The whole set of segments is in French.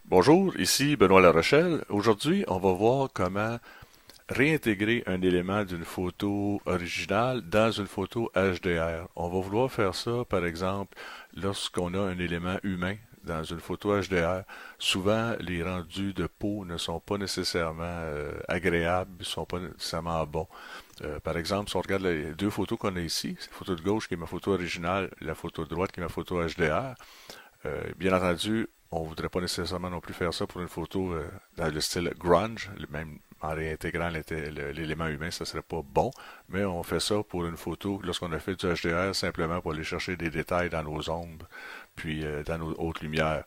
Bonjour, ici Benoît Larochelle. Aujourd'hui, on va voir comment réintégrer un élément d'une photo originale dans une photo HDR. On va vouloir faire ça, par exemple, lorsqu'on a un élément humain dans une photo HDR. Souvent, les rendus de peau ne sont pas nécessairement agréables, ne sont pas nécessairement bons. Par exemple, si on regarde les deux photos qu'on a ici, c'est la photo de gauche qui est ma photo originale, la photo de droite qui est ma photo HDR. Bien entendu, on ne voudrait pas nécessairement non plus faire ça pour une photo dans le style grunge, même en réintégrant l'élément humain, ça serait pas bon, mais on fait ça pour une photo lorsqu'on a fait du HDR simplement pour aller chercher des détails dans nos ombres, puis dans nos hautes lumières.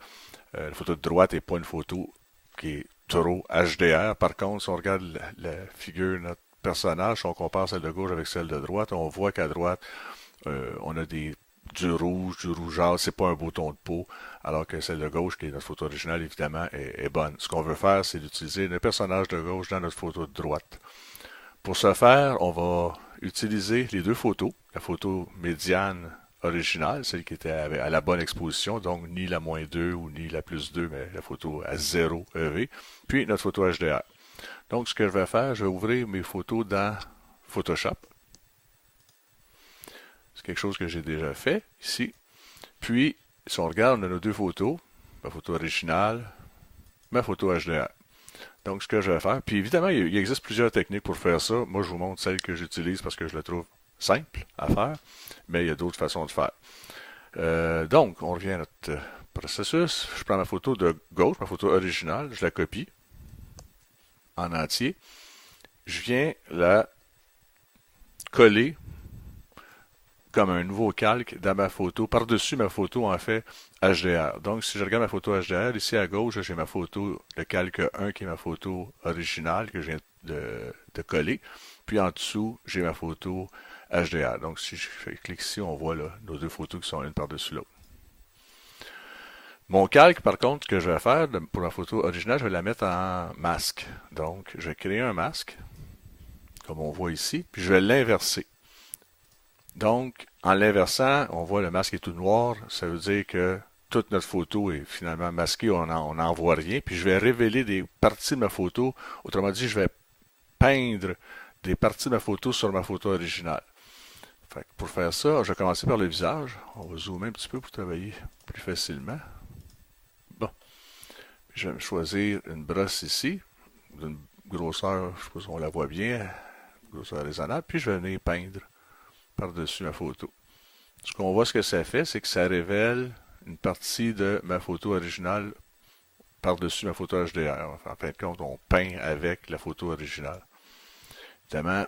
La photo de droite n'est pas une photo qui est trop HDR. Par contre, si on regarde la figure de notre personnage, si on compare celle de gauche avec celle de droite, on voit qu'à droite, on a du rouge, du rougeâtre, c'est pas un beau ton de peau, alors que celle de gauche, qui est notre photo originale, évidemment, est bonne. Ce qu'on veut faire, c'est d'utiliser le personnage de gauche dans notre photo de droite. Pour ce faire, on va utiliser les deux photos, la photo médiane originale, celle qui était à la bonne exposition, donc ni la -2 ou ni la +2, mais la photo à 0 EV, puis notre photo HDR. Donc, ce que je vais faire, je vais ouvrir mes photos dans Photoshop. C'est quelque chose que j'ai déjà fait ici. Puis, si on regarde, on a nos deux photos, ma photo originale, ma photo HDR. Donc, ce que je vais faire, puis évidemment, il existe plusieurs techniques pour faire ça. Moi, je vous montre celle que j'utilise parce que je la trouve simple à faire, mais il y a d'autres façons de faire. Donc, on revient à notre processus. Je prends ma photo de gauche, ma photo originale, je la copie en entier. Je viens la coller comme un nouveau calque dans ma photo, par-dessus ma photo en fait HDR. Donc si je regarde ma photo HDR, ici à gauche, j'ai ma photo, le calque 1 qui est ma photo originale que je viens de coller. Puis en dessous, j'ai ma photo HDR. Donc si je clique ici, on voit là, nos deux photos qui sont l'une par-dessus l'autre. Mon calque, par contre, que je vais faire pour la photo originale, je vais la mettre en masque. Donc, je vais créer un masque, comme on voit ici, puis je vais l'inverser. Donc, en l'inversant, on voit le masque est tout noir. Ça veut dire que toute notre photo est finalement masquée, on n'en voit rien. Puis je vais révéler des parties de ma photo. Autrement dit, je vais peindre des parties de ma photo sur ma photo originale. Fait que pour faire ça, je vais commencer par le visage. On va zoomer un petit peu pour travailler plus facilement. Bon, je vais me choisir une brosse ici, d'une grosseur, je ne sais pas si on la voit bien, grosseur raisonnable. Puis je vais venir peindre par-dessus ma photo. Ce qu'on voit, ce que ça fait, c'est que ça révèle une partie de ma photo originale par-dessus ma photo HDR. En fin de compte, on peint avec la photo originale. Évidemment,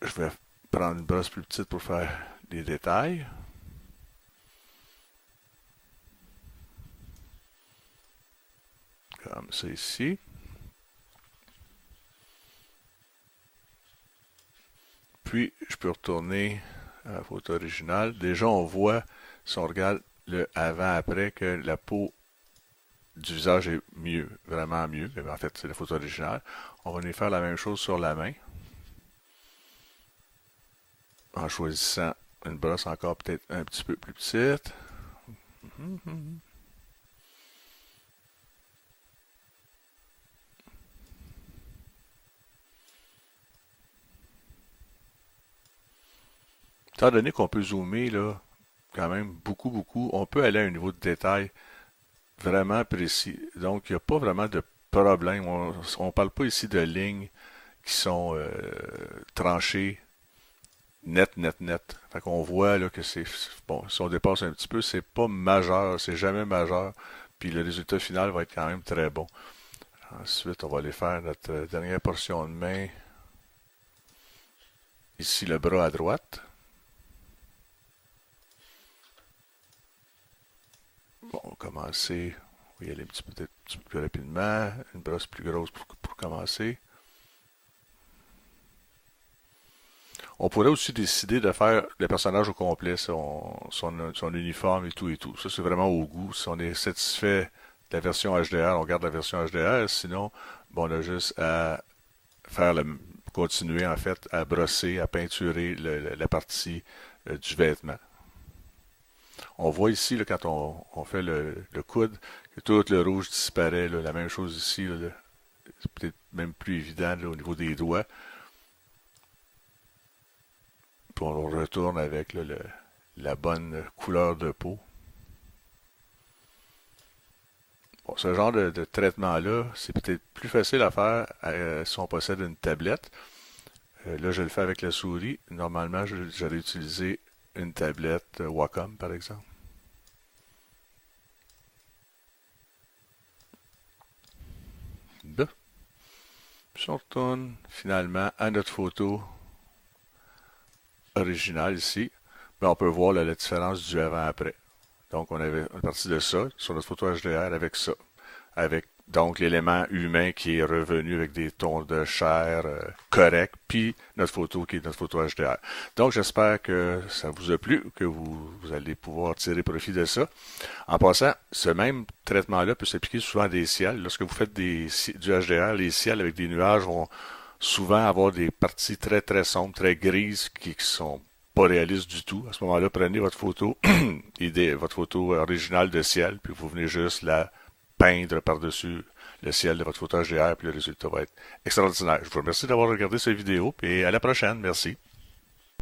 je vais prendre une brosse plus petite pour faire des détails. Comme ça ici. Puis, je peux retourner à la photo originale. Déjà, on voit, si on regarde le avant-après, que la peau du visage est mieux, vraiment mieux. Mais en fait, c'est la photo originale. On va venir faire la même chose sur la main, en choisissant une brosse encore peut-être un petit peu plus petite. Étant donné qu'on peut zoomer là, quand même beaucoup, on peut aller à un niveau de détail vraiment précis. Donc, il n'y a pas vraiment de problème. On ne parle pas ici de lignes qui sont tranchées net. Fait qu'on voit là que c'est bon, si on dépasse un petit peu, c'est pas majeur, c'est jamais majeur. Puis le résultat final va être quand même très bon. Ensuite, on va aller faire notre dernière portion de main. Ici, le bras à droite. Bon, on va commencer. On va y aller peut-être un petit peu plus rapidement. Une brosse plus grosse pour commencer. On pourrait aussi décider de faire le personnage au complet, son uniforme et tout et tout. Ça, c'est vraiment au goût. Si on est satisfait de la version HDR, on garde la version HDR. Sinon, bon, on a juste à faire continuer en fait à brosser, à peinturer la partie du vêtement. On voit ici, là, quand on fait le coude, que tout le rouge disparaît. Là. La même chose ici, là, c'est peut-être même plus évident là, au niveau des doigts. Puis on retourne avec là, la bonne couleur de peau. Bon, ce genre de traitement-là, c'est peut-être plus facile à faire si on possède une tablette. Là, je le fais avec la souris. Normalement, j'aurais utilisé une tablette Wacom, par exemple. Là. Puis on retourne finalement à notre photo originale ici. Ben, on peut voir là, la différence du avant-après. Donc, on est parti de ça, sur notre photo HDR, avec ça. Avec donc l'élément humain qui est revenu avec des tons de chair corrects, puis notre photo qui est notre photo HDR. Donc, j'espère que ça vous a plu, que vous allez pouvoir tirer profit de ça. En passant, ce même traitement-là peut s'appliquer souvent à des ciels. Lorsque vous faites du HDR, les ciels avec des nuages vont souvent avoir des parties très très sombres, très grises, qui sont pas réalistes du tout. À ce moment-là, prenez votre photo, votre photo originale de ciel, puis vous venez juste la peindre par-dessus le ciel de votre photo HDR, puis le résultat va être extraordinaire. Je vous remercie d'avoir regardé cette vidéo, et à la prochaine. Merci.